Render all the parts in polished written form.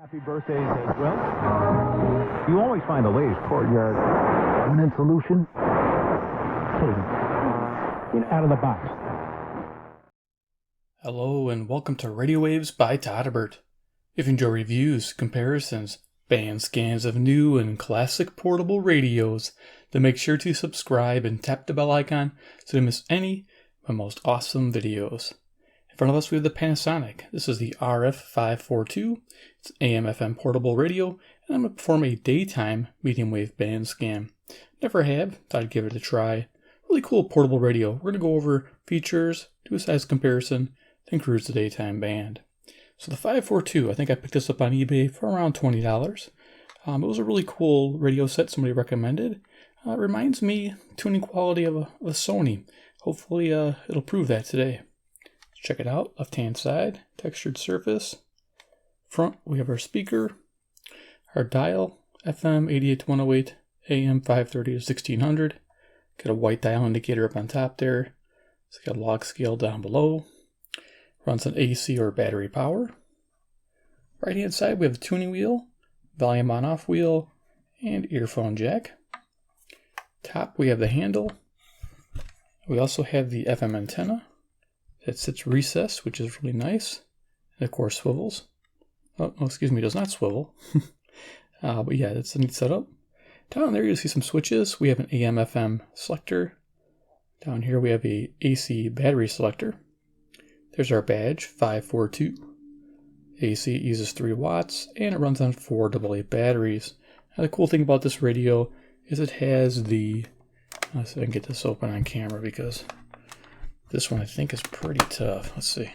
Happy birthdays as well. You always find the latest courtyard permanent solution. Out of the box. Hello and welcome to Radio Waves by Todderbert. If you enjoy reviews, comparisons, band scans of new and classic portable radios, then make sure to subscribe and tap the bell icon so you don't miss any of my most awesome videos. In front of us we have the Panasonic. This is the RF-542. It's AM/FM portable radio, and I'm going to perform a daytime medium wave band scan. Never have, thought I'd give it a try. Really cool portable radio. We're going to go over features, do a size comparison, then cruise the daytime band. So the 542, I think I picked this up on eBay for around $20. It was a really cool radio set somebody recommended. It reminds me tuning quality of a Sony. Hopefully it'll prove that today. Check it out. Left hand side, textured surface. Front we have our speaker, our dial, FM 88 to 108, AM 530 to 1600. Got a white dial indicator up on top there. It's got a log scale down below. Runs on AC or battery power. Right hand side we have the tuning wheel, volume on off wheel, and earphone jack. Top we have the handle. We also have the FM antenna that sits recessed, which is really nice. And of course swivels. Oh, excuse me, it does not swivel. But yeah, that's a neat setup. Down there you'll see some switches. We have an AM/FM selector. Down here we have a AC battery selector. There's our badge, 542. AC uses 3 watts, and it runs on 4 AA batteries. Now the cool thing about this radio is it has the... Let's see if I can get this open on camera because this one I think is pretty tough. Let's see.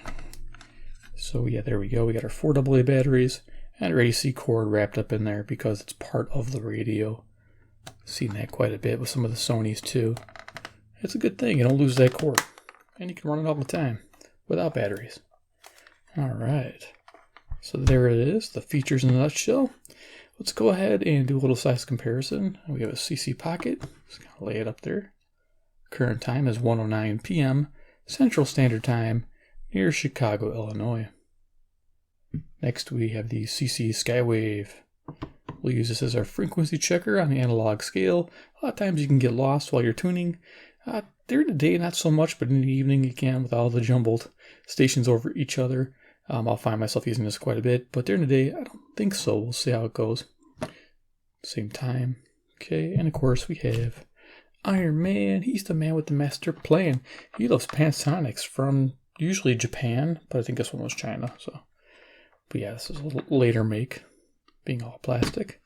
So yeah, there we go. We got our 4 AA batteries and our AC cord wrapped up in there because it's part of the radio. Seen that quite a bit with some of the Sonys too. It's a good thing. You don't lose that cord. And you can run it all the time without batteries. Alright. So there it is. The features in a nutshell. Let's go ahead and do a little size comparison. We have a CC pocket. Just kind of lay it up there. Current time is 1:09 p.m. Central Standard Time near Chicago, Illinois. Next we have the CC Skywave. We'll use this as our frequency checker on the analog scale. A lot of times you can get lost while you're tuning. During the day, not so much, but in the evening you can with all the jumbled stations over each other. I'll find myself using this quite a bit, but during the day, I don't think so. We'll see how it goes. Same time. Okay, and of course we have Iron Man. He's the man with the master plan. He loves Panasonics from usually Japan, but I think this one was China. So, but yeah, this is a little later make, being all plastic.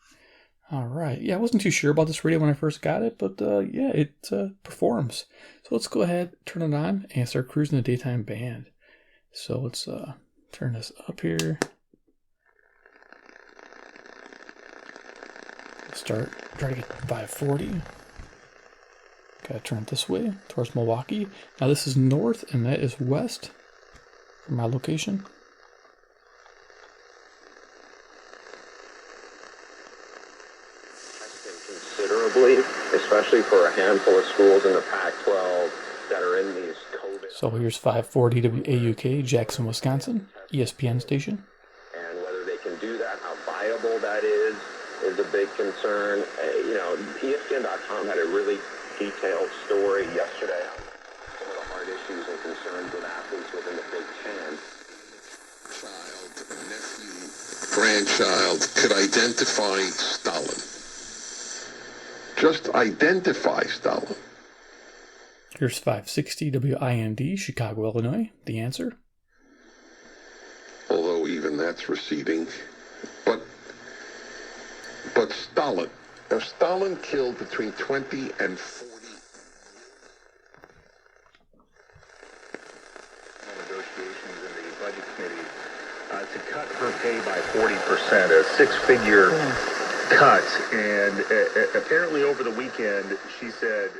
All right. Yeah, I wasn't too sure about this radio when I first got it, but yeah, it performs. So let's go ahead, turn it on, and start cruising the daytime band. So let's turn this up here. Try to get 540. Gotta turn it this way, towards Milwaukee. Now this is north, and that is west from my location. Considerably, especially for a handful of schools in the Pac-12 that are in these COVID. So here's 540 WAUK, Jackson, Wisconsin, ESPN station. And whether they can do that, how viable that is a big concern. You know, ESPN.com had a really detailed story yesterday on some of the hard issues and concerns with athletes within the Big Ten. Child, nephew, grandchild could identify Stalin. Just identify Stalin. Here's 560 WIND, Chicago, Illinois. The answer. Although even that's receding. But Stalin. Now Stalin killed between 20 and 40. Negotiations in the budget committee to cut her pay by 40%, a 6-figure cut, and apparently over the weekend she said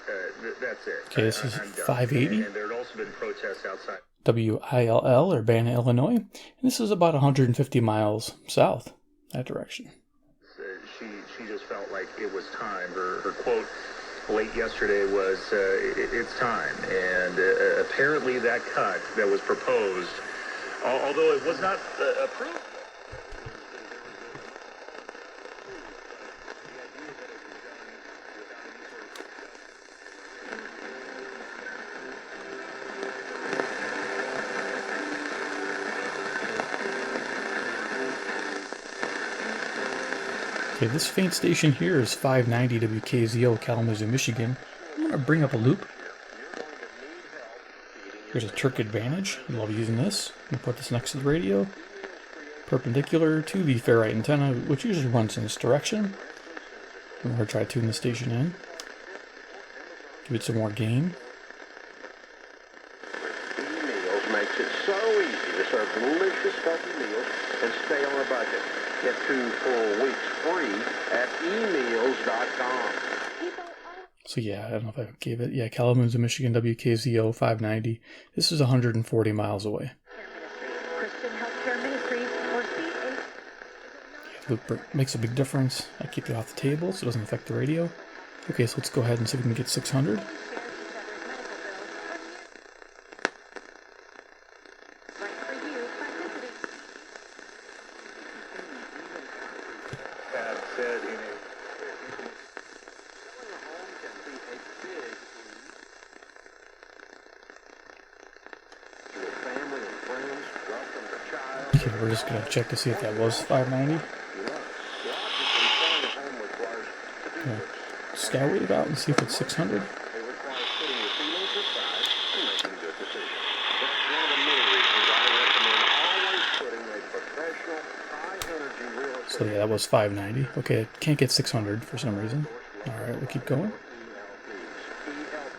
that's it. Okay, this is 580. And there had also been protests outside WILL, Urbana, Illinois. And this is about 150 miles south, that direction. She just felt like it was time. Her quote late yesterday was, it's time. And apparently that cut that was proposed, although it was not approved. Okay, this faint station here is 590 Wkzl, Kalamazoo, Michigan. I'm going to bring up a loop. Here's a Terk Advantage. I love using this. You put this next to the radio, perpendicular to the ferrite antenna, which usually runs in this direction. I'm going to try to tune the station in. Give it some more gain. Meals makes it so easy to serve delicious healthy meals and stay on a budget. Get 2 full weeks free at emeals.com. So yeah, I don't know if I gave it. Yeah, Kalamazoo, Michigan, Wkzl 590. This is 140 miles away. Loop makes a big difference. I keep it off the table so it doesn't affect the radio. Okay, so let's go ahead and see if we can get 600. Okay, we're just going to check to see if that was 590. Scout it out and see if it's 600. So yeah, that was 590. Okay, I can't get 600 for some reason. Alright, we'll keep going.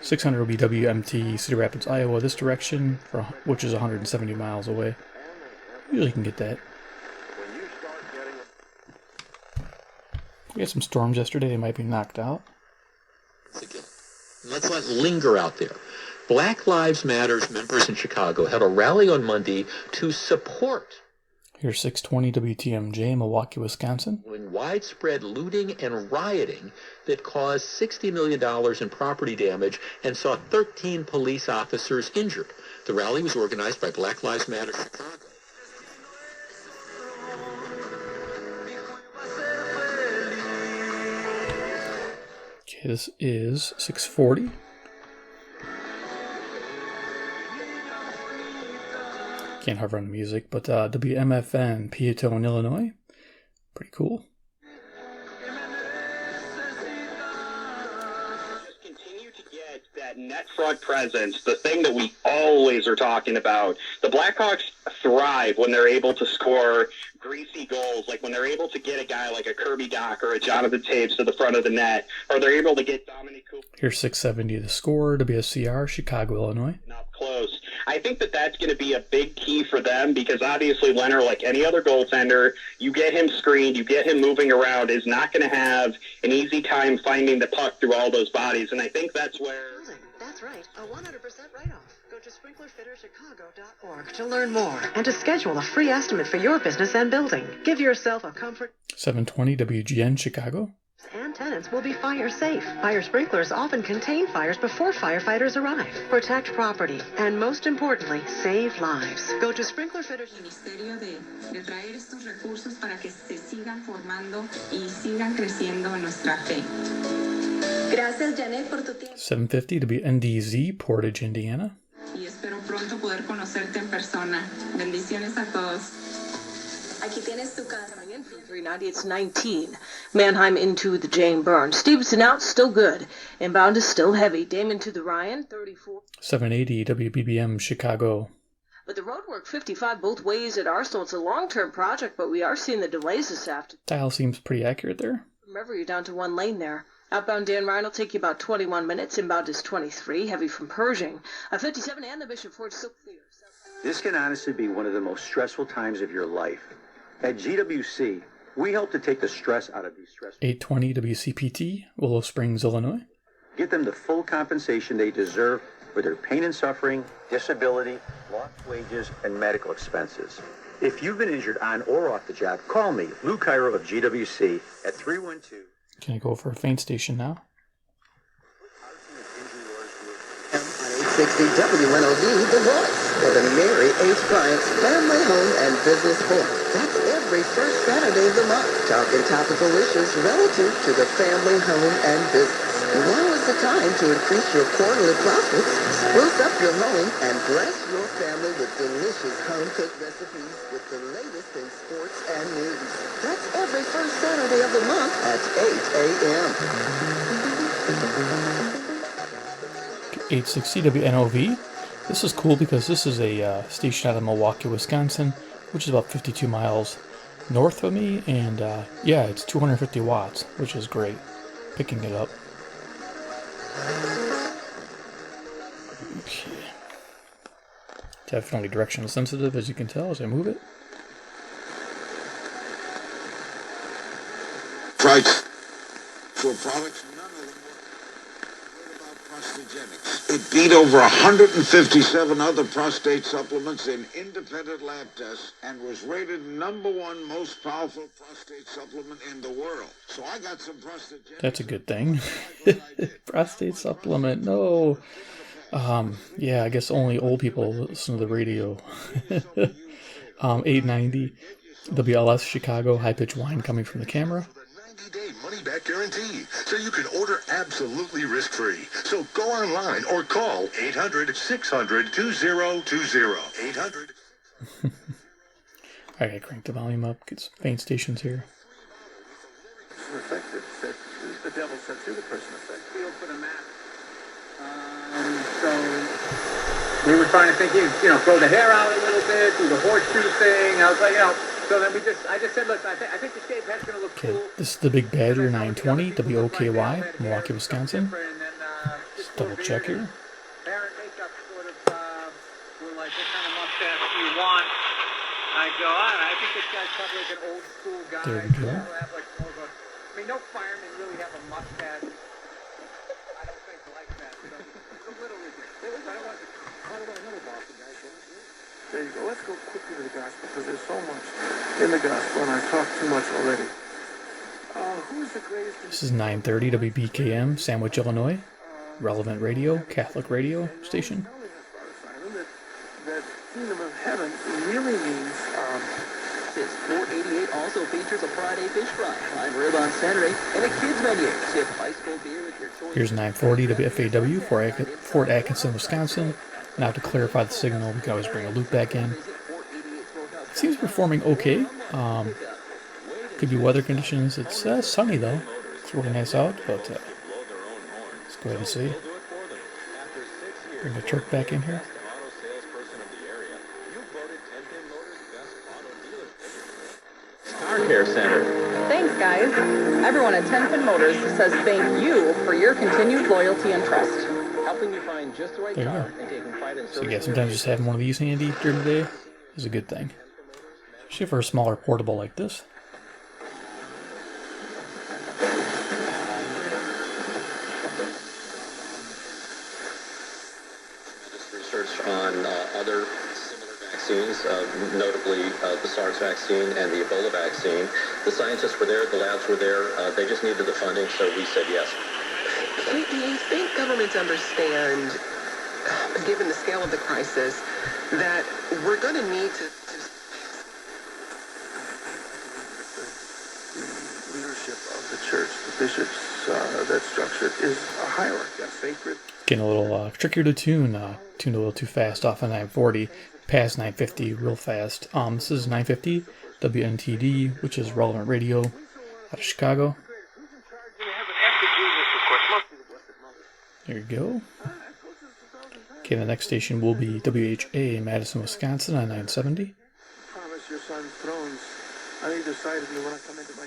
600 will be WMT, Cedar Rapids, Iowa, this direction, which is 170 miles away. Usually can get that. We had some storms yesterday, they might be knocked out. Let's let it linger out there. Black Lives Matter's members in Chicago held a rally on Monday to support Here's 620 WTMJ, Milwaukee, Wisconsin. Widespread looting and rioting that caused $60 million in property damage and saw 13 police officers injured. The rally was organized by Black Lives Matter Chicago. Okay, this is 640. Can't hover on the music, but WMFN, Peatone, Illinois. Pretty cool. Just continue to get that net front presence, the thing that we always are talking about. The Blackhawks thrive when they're able to score greasy goals, like when they're able to get a guy like a Kirby Doc or a Jonathan Taves to the front of the net, or they're able to get Dominic Cooper. Here's 670 the score, WSCR, Chicago, Illinois. Up close. I think that that's going to be a big key for them because obviously Leonard, like any other goaltender, you get him screened, you get him moving around, is not going to have an easy time finding the puck through all those bodies, and I think that's where... That's right, a 100% write-off. Go to sprinklerfitterchicago.org to learn more and to schedule a free estimate for your business and building. Give yourself a comfort... 720 WGN, Chicago. And tenants will be fire safe. Fire sprinklers often contain fires before firefighters arrive. Protect property and, most importantly, save lives. Go to sprinklerfitters. Ministerio de traer estos recursos para que se sigan formando y sigan creciendo en nuestra fe. Gracias, Janet, por tu tiempo. 750 WNDZ, Portage, Indiana. Y espero pronto poder conocerte en persona. Bendiciones a todos. Aquí tienes tu casa. Coming in from 390, it's 19. Mannheim into the Jane Burns. Stevenson out, still good. Inbound is still heavy. Damon to the Ryan, 34. 780 WBBM, Chicago. But the road work 55 both ways at Arsenal. It's a long-term project, but we are seeing the delays this afternoon. Dial seems pretty accurate there. Remember, you're down to one lane there. Outbound Dan Ryan will take you about 21 minutes. Inbound is 23, heavy from Pershing. 57 and the Bishop Ford still clear. This can honestly be one of the most stressful times of your life. At GWC, we help to take the stress out of these stressful... 820 WCPT, Willow Springs, Illinois. Get them the full compensation they deserve for their pain and suffering, disability, lost wages, and medical expenses. If you've been injured on or off the job, call me, Lou Cairo of GWC, at 312... Can I go for a faint station now? 860 WNOD, The Voice, for the Mary H. Bryant's Family Home and Business Forum. That's every first Saturday of the month, talking topical issues relative to the family, home, and business. Now is the time to increase your quarterly profits, spruce up your home, and bless your family with delicious home-cooked recipes with the latest in sports and news. That's every first Saturday of the month at 8 a.m. 860 WNOV. This is cool because this is a station out of Milwaukee, Wisconsin, which is about 52 miles north of me, and yeah, it's 250 watts, which is great. Picking it up. Okay. Definitely directional sensitive, as you can tell as I move it. Price for products, none of them were about prostagenics. It beat over 157 other prostate supplements in independent lab tests and was rated #1 most powerful prostate supplement in the world. So I got some prostagenics. That's a good thing. Prostate supplement, no. Yeah, I guess only old people listen to the radio. 890 WLS Chicago, high-pitched whine coming from the camera. 90-day money-back guarantee, so you can order absolutely risk-free. So go online or call 800-600-2020. 800. Alright, I cranked the volume up, get some faint stations here. Effective. The devil said through the person effect. Feel for the map. So we were trying to think, throw the hair out a little bit, do the horseshoe thing. I was like, so then I just said, look, I think the shaved head's going to look cool. This is the Big Badger 920 WOKY, Milwaukee, Wisconsin. Just double check here. Hair and makeup sort of were like, what kind of mustache do you want? I go, I think this guy's probably like an old school guy. There we go. Have like more of a, no firemen really have a mustache. I don't think like that. So it's a little ridiculous. I don't want another Boston guy. There you go. Let's go quickly to the gospel because there's so much in the gospel and I talked too much already. Who's the greatest? This is 930 WBKM, Sandwich, Illinois. Relevant radio, Catholic radio station. That kingdom of heaven really means. This 488 also features a Friday fish fry, prime rib on Saturday, and a kids menu. Sip ice cold beer with your choice. Here's 940 WFAW, Fort Atkinson, Wisconsin. Now to clarify the signal, we can always bring a loop back in. It seems performing okay. Could be weather conditions. It's sunny though. It's really nice out, but let's go ahead and see. Bring the Terk back in here. Car Care Center. Thanks, guys. Everyone at 10 Pin Motors says thank you for your continued loyalty and trust. Helping you find just the right There you car go. and taking pride in So serving yeah, sometimes just having one of these handy during the day is a good thing. Especially for a smaller portable like this. Research on other similar vaccines, notably the SARS vaccine and the Ebola vaccine. The scientists were there, the labs were there, they just needed the funding, so we said yes. Do you think governments understand, given the scale of the crisis, that we're going to need to... The leadership of the church, the bishops, that structure is a hierarchy, a sacred... Getting a little trickier to tune. Tuned a little too fast off of 940. Past 950 real fast. This is 950 WNTD, which is Relevant Radio out of Chicago. There you go. Okay, the next station will be WHA, Madison, Wisconsin on 970. Promise your son's thrones on either side of you when I come into my...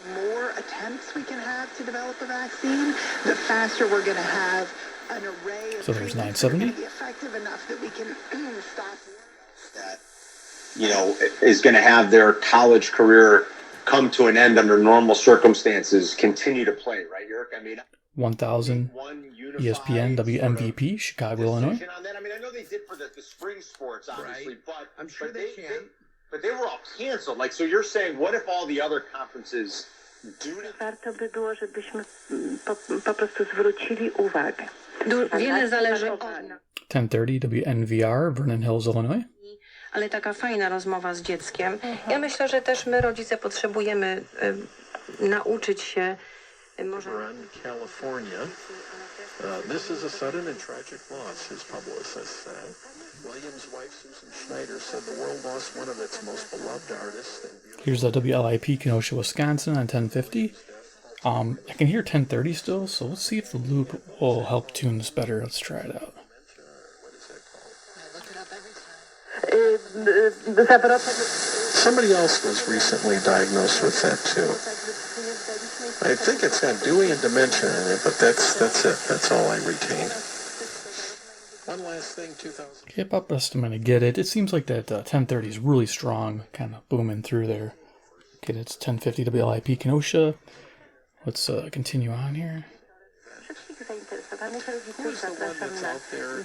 The more attempts we can have to develop a vaccine, the faster we're going to have an array of So there's treatments 970. that are going to be effective enough that we can stop. That, is going to have their college career come to an end under normal circumstances, continue to play, right, Eric? 1000 ESPN WMVP, Chicago, Illinois. I know they did for the spring sports, obviously, right. But I'm sure they can. But they were all canceled. So you're saying, what if all the other conferences do it? Warto by było, żebyśmy po prostu zwrócili uwagę. Wiele zależy od... 1030 WNVR, Vernon Hills, Illinois. Ale taka fajna rozmowa z dzieckiem. Ja myślę, że też my, rodzice, potrzebujemy nauczyć się może... California. This is a sudden and tragic loss, his publicist said. Williams' wife, Susan Schneider, said the world lost one of its most beloved artists. Here's the WLIP Kenosha, Wisconsin on 1050. I can hear 1030 still, so let's see if the loop will help tune this better. Let's try it out. Somebody else was recently diagnosed with that too. I think it's got Dewey and dementia in it, but that's it. That's all I retain. One last thing, 2000. Yep, up best I'm gonna get it. It seems like that 1030 is really strong, kind of booming through there. Okay, that's 1050 WLIP Kenosha. Let's continue on here. Who's the one that's out there?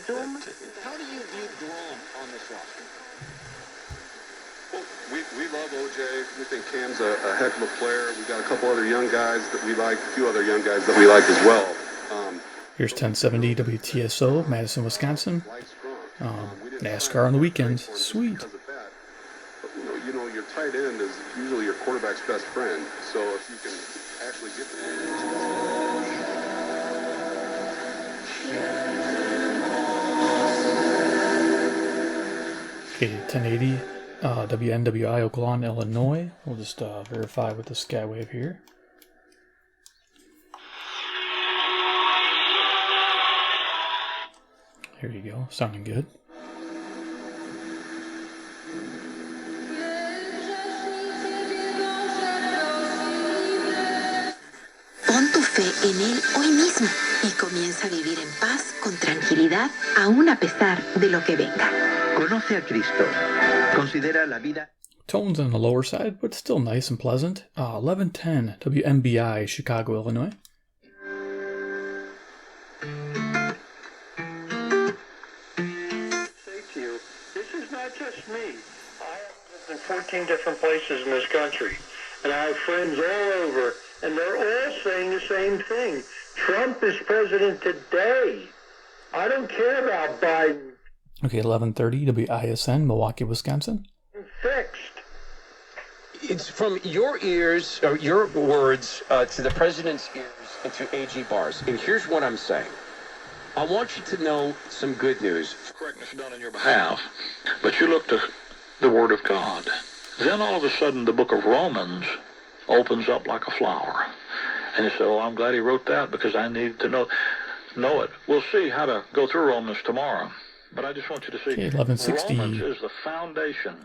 How do you view Grom on this roster? Well, we love OJ. We think Cam's a heck of a player. We got a couple other young guys that we like, a few other young guys that we like as well. Here's 1070 WTSO, Madison, Wisconsin. NASCAR on the weekends. Sweet. But, you know, your tight end is usually your quarterback's best friend. So if you can actually get Okay, 1080 WNWI, Oakland, Illinois. We'll just verify with the Skywave here. Here you go, sounding good. Pon tu fe en Él hoy mismo y comienza a vivir en paz, con tranquilidad, aún a pesar de lo que venga. Conoce a Cristo. Considera la vida. Tones on the lower side, but still nice and pleasant. 1110 WMBI, Chicago, Illinois. Just me. I have lived in 14 different places in this country, and I have friends all over, and they're all saying the same thing. Trump is president today. I don't care about Biden. Okay, 1130 WISN, Milwaukee, Wisconsin. Fixed. It's from your ears, or your words, to the president's ears and to AG Bars. And here's what I'm saying. I want you to know some good news. Correctness done on your behalf, but you look to the Word of God. Then all of a sudden the book of Romans opens up like a flower. And you say, oh, I'm glad he wrote that because I need to know it. We'll see how to go through Romans tomorrow. But I just want you to see, okay, 1160 Romans is the foundation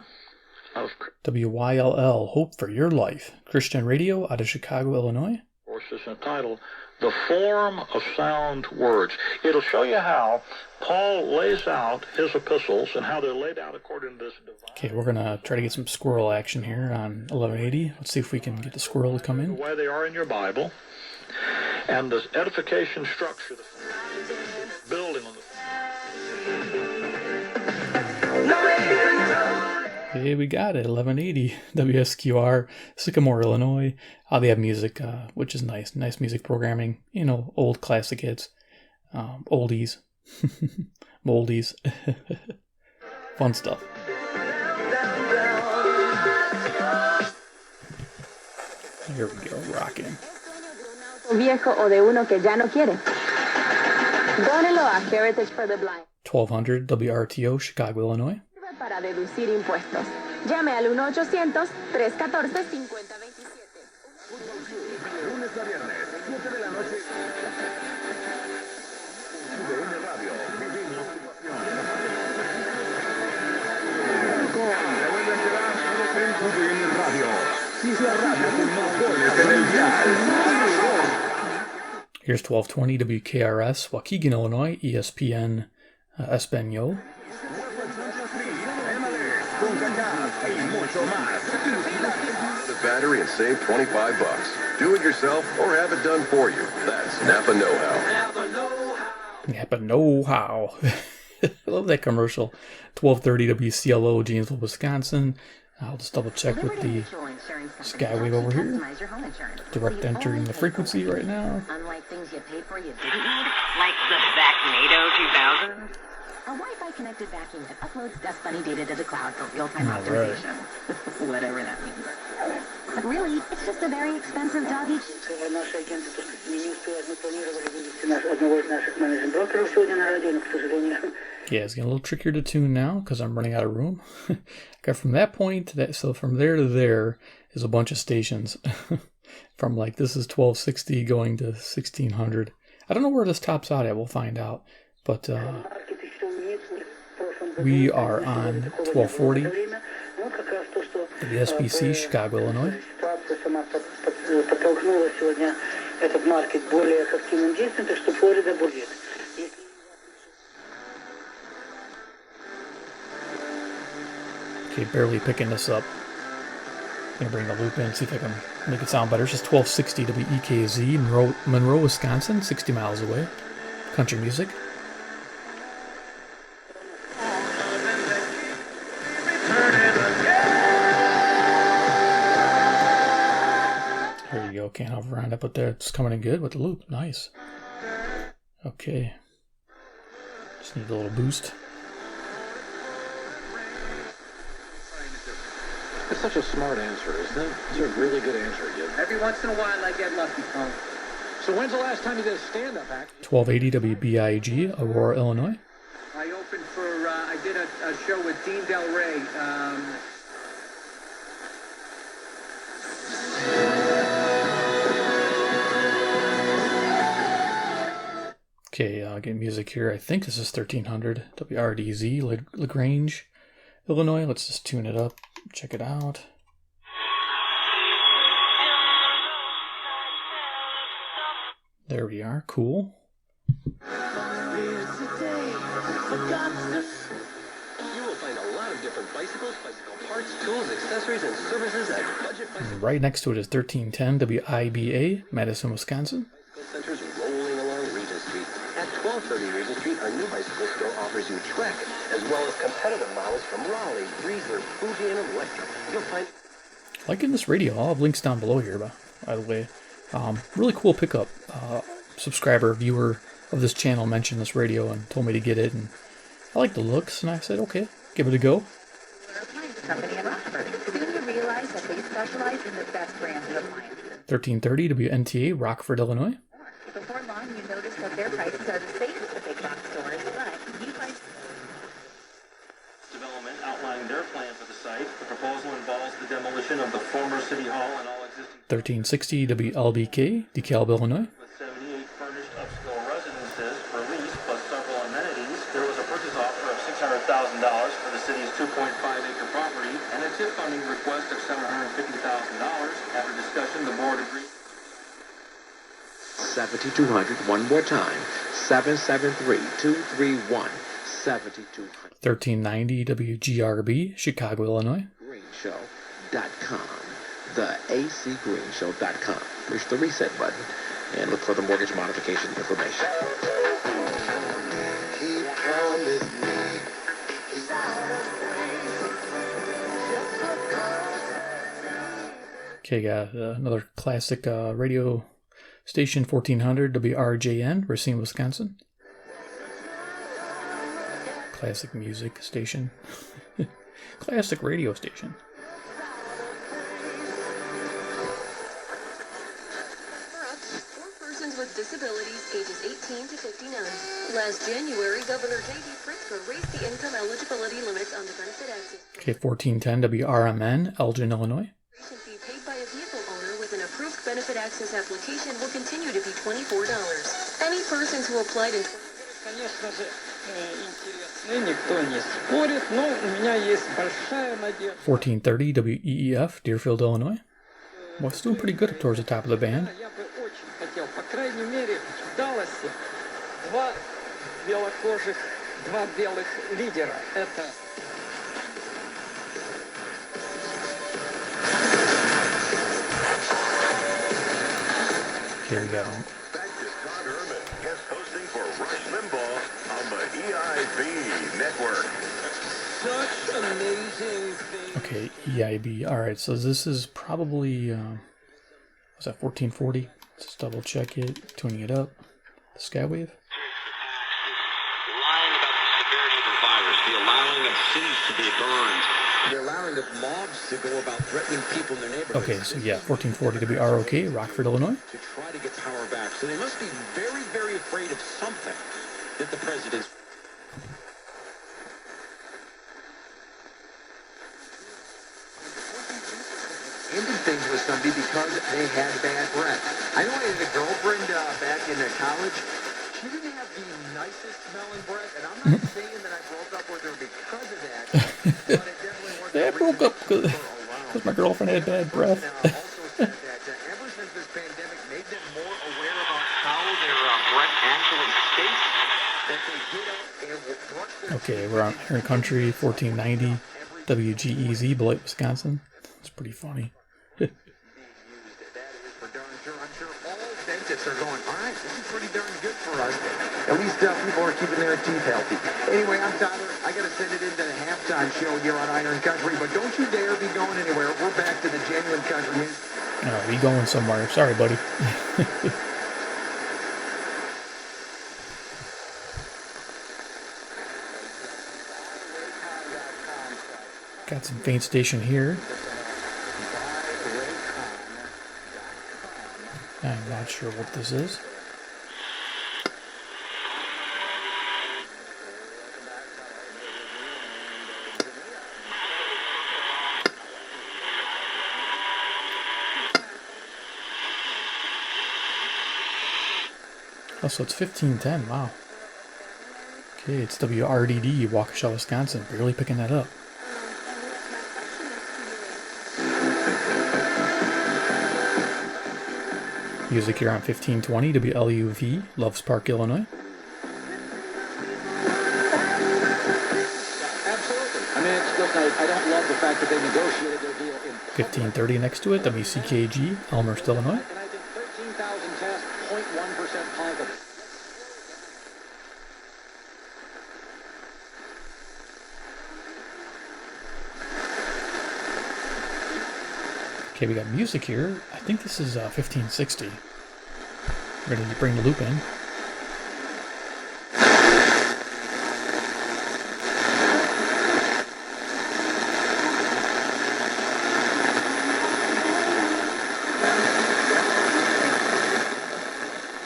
of WYLL, Hope for Your Life. Christian Radio out of Chicago, Illinois. Of course, it's entitled The Form of Sound Words. It'll show you how Paul lays out his epistles and how they're laid out according to this divine. Okay, we're going to try to get some squirrel action here on 1180. Let's see if we can get the squirrel to come in. The way they are in your Bible. And the edification structure, the building on the... Okay, we got it. 1180 WSQR, Sycamore, Illinois. They have music, which is nice. Nice music programming. You know, old classic hits. Oldies. Moldies. Fun stuff. Here we go, Rockin. Viejo o de uno que ya no quiere. Dónelo a Heritage for the Blind. 1200 WRTO, Chicago, Illinois. Para deducir impuestos. Llame al 1-800-314-5027. Lunes a viernes, 7 de la noche. UDN Radio, vivimos tu pasión. Se vuelve a enterar todo en UDN Radio. Si es la radio con más goles en el dial. Here's 1220 WKRS, Waukegan, Illinois, ESPN Español. The battery and save $25. Do it yourself or have it done for you. That's Napa Know-How. Napa Know-How. I love that commercial. 1230 WCLO, Janesville, Wisconsin. I'll just double check with the Skywave over here. Direct entering the frequency right now. Unlike things you paid for you didn't need, like the Vacnado 2000. A Wi-Fi connected vacuum that uploads Dust Bunny data to the cloud for real-time optimization. Whatever that means. But really, it's just a very expensive doggy. Yeah, it's getting a little trickier to tune now because I'm running out of room. Okay, from that point to that, so from there to there is a bunch of stations. From like, this is 1260 going to 1600. I don't know where this tops out at, we'll find out. But we are on 1240, WSBC, Chicago, Illinois. Okay, barely picking this up. Gonna bring the loop in, see if I can make it sound better. It's just 1260 Wkzl, Monroe, Wisconsin, 60 miles away. Country music. There you go, can't hover around it, but there it's coming in good with the loop. Nice. Okay. Just need a little boost. That's such a smart answer, isn't it? It's a really good answer, Jim. Every once in a while I get lucky, Tom. So when's the last time you did a stand-up act? 1280 WBIG, Aurora, Illinois. I opened for, I did a show with Dean Del Rey. Okay, getting music here. I think this is 1300 WRDZ, LaGrange, Illinois. Let's just tune it up, check it out. There we are, cool. You will find a lot of different bicycles, bicycle parts, tools, accessories, and services at Budget Bicycle Right next to it is 1310 WIBA, Madison, Wisconsin. Centers rolling along Regent Street. At 1230 Regent Street, our new bicycle store offers you Trek, as well as competitive models from Raleigh, Breezer, Fuji, and Electric. You'll find... Liking this radio. I'll have links down below here, by the way. Really cool pickup. Subscriber, viewer of this channel mentioned this radio and told me to get it, and I like the looks, and I said, okay, give it a go. Company in Rockford. Soon you realize that they specialize in the best brands of appliances. 1330 WNTA, Rockford, Illinois. Before long, you notice that their prices are the same as the big box stores, but you find... Development outlining their plan for the site. The proposal involves the demolition of the former City Hall and all existing... 1360 WLBK, DeKalb, Illinois. With 78 furnished upscale residences for lease, plus several amenities, there was a purchase offer of $600,000 for the city's 2.5-acre property, and a TIF funding request of $750,000. After discussion, the board agreed... 7200, one more time. 773-231. 7200. 1390 WGRB, Chicago, Illinois. Greenshow.com. The acgreenshow.com. Push the reset button and look for the mortgage modification information. He promised me. Okay, got another classic radio station, 1400 WRJN, Racine, Wisconsin. Classic music station. Classic radio station. With disabilities ages 18 to 59. Last January, Governor J.D. Pritzker raised the income eligibility limits on the benefit access. Okay, 1410 WRMN, Elgin, Illinois. Fee paid by a vehicle owner with an approved benefit access application will continue to be $24. Any persons who applied in... 1430 WEEF, Deerfield, Illinois. Well, it's doing pretty good up towards the top of the band. По крайней мере, в Далласе два белых лидера. Это... Here we go. Back to Todd Herman, guest hosting for Rush Limbaugh on the EIB network. Such amazing things. Okay, EIB. Alright, so this is probably, was that 1440? Let's just double check it, tuning it up. The Skywave. Lying about the severity of the virus, the allowing of cities to be burned, They're allowing the mobs to go about threatening people in their neighborhoods. Okay, so yeah, 1440 WROK, Rockford, Illinois. To try to get power back. So they must be very, very afraid of something that the president's... Ended things with somebody because they had bad breath. I know I had a girlfriend back in college. She didn't have the nicest smelling breath, and I'm not saying that I broke up with her because of that, but it definitely wasn't. Yeah, I broke up because my girlfriend had bad breath. Also said that ever since this pandemic made them more aware about how their breath actually stinks, that they get up and will brush their Okay, we're on here in country, 1490 WGEZ, Beloit, Wisconsin. It's pretty funny. I'm sure all dentists are going, all right, this is pretty darn good for us. At least people are keeping their teeth healthy. Anyway, I'm Tyler. I got to send it into the halftime show here on Iron Country, but don't you dare be going anywhere. We're back to the genuine country news. We going somewhere. Sorry, buddy. Got some faint station here. I'm not sure what this is. Oh, so it's 1510. Wow. Okay, it's WRDD, Waukesha, Wisconsin. Barely picking that up. Music here on 1520 WLUV, Loves Park, Illinois. Absolutely. I mean, I don't love the fact that they negotiated their deal in 1530 next to it, WCKG, Elmhurst, Illinois. and I think 13,000 tests, 0.1% positive. Okay, we got music here. I think this is 1560. Ready to bring the loop in.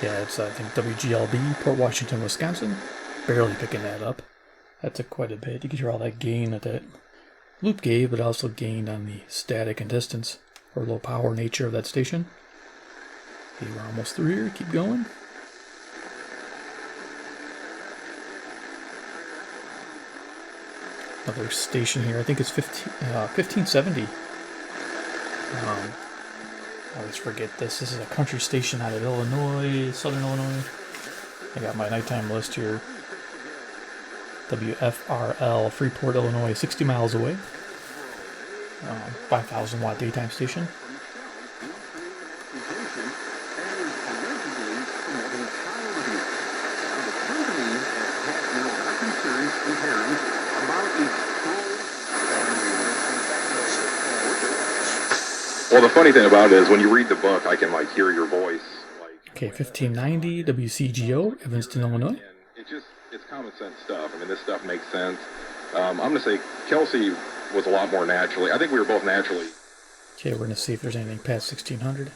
Yeah, it's I think WGLB, Port Washington, Wisconsin. Barely picking that up. That took quite a bit. You can hear all that gain that that loop gave, but also gained on the static and distance or low power nature of that station. Okay, we're almost through here. Keep going. Another station here. I think it's 1570. I always forget this. This is a country station out of Illinois, Southern Illinois. I got my nighttime list here. WFRL, Freeport, Illinois, 60 miles away. 5,000 watt daytime station. Well, the funny thing about it is when you read the book, I can like hear your voice. Okay, 1590 WCGO, Evanston, Illinois. It's common sense stuff. I mean, this stuff makes sense. I'm going to say Kelsey was a lot more naturally. I think we were both naturally. Okay, we're going to see if there's anything past 1600.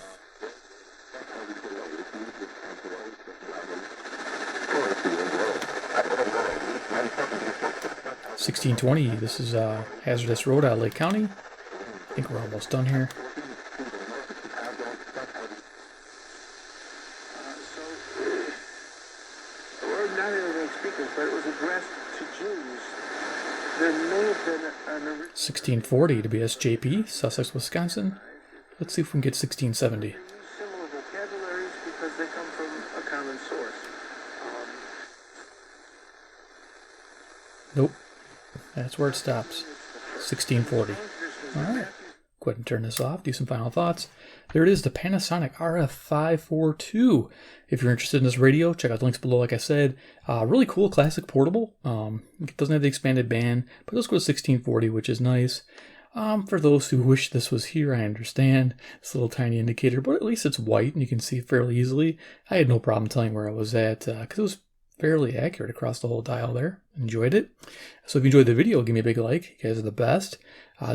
$16.20. This is Hazardous Road out of Lake County. I think we're almost done here. We're not Arabic speakers, but it was addressed to Jews. There may have been an original 1640 to be SJP, Sussex, Wisconsin. Let's see if we can get 1670. similar vocabularies because they come from a common source. Nope. That's where it stops. 1640. Alright. Go ahead and turn this off. Do some final thoughts. There it is, the Panasonic RF-542. If you're interested in this radio, check out the links below, like I said. Really cool, classic portable. It doesn't have the expanded band, but let's go to 1640, which is nice. For those who wish this was here, I understand. It's a little tiny indicator, but at least it's white and you can see it fairly easily. I had no problem telling where I was at, because it was fairly accurate across the whole dial there. Enjoyed it. So if you enjoyed the video, give me a big like. You guys are the best.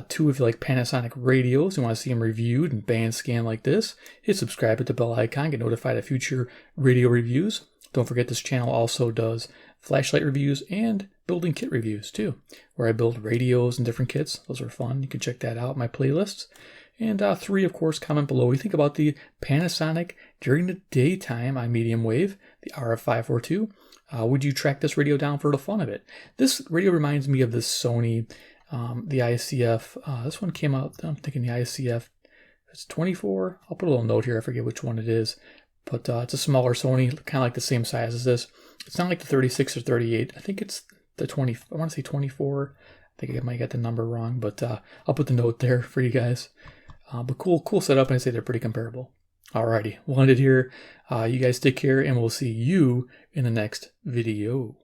2, if you like Panasonic radios, you want to see them reviewed and band scan like this, hit subscribe, hit the bell icon, get notified of future radio reviews. Don't forget this channel also does flashlight reviews and building kit reviews too, where I build radios and different kits. Those are fun. You can check that out in my playlists. And 3, of course, comment below what you think about the Panasonic during the daytime on medium wave, the RF-542. Would you track this radio down for the fun of it? This radio reminds me of the Sony, the ICF. This one came out, I'm thinking the ICF, it's 24. I'll put a little note here. I forget which one it is. But it's a smaller Sony, kind of like the same size as this. It's not like the 36 or 38. I think it's the 20. I want to say 24. I think I might get the number wrong, but I'll put the note there for you guys. But cool setup, and I say they're pretty comparable. Alrighty, we'll end it here. You guys take care, and we'll see you in the next video.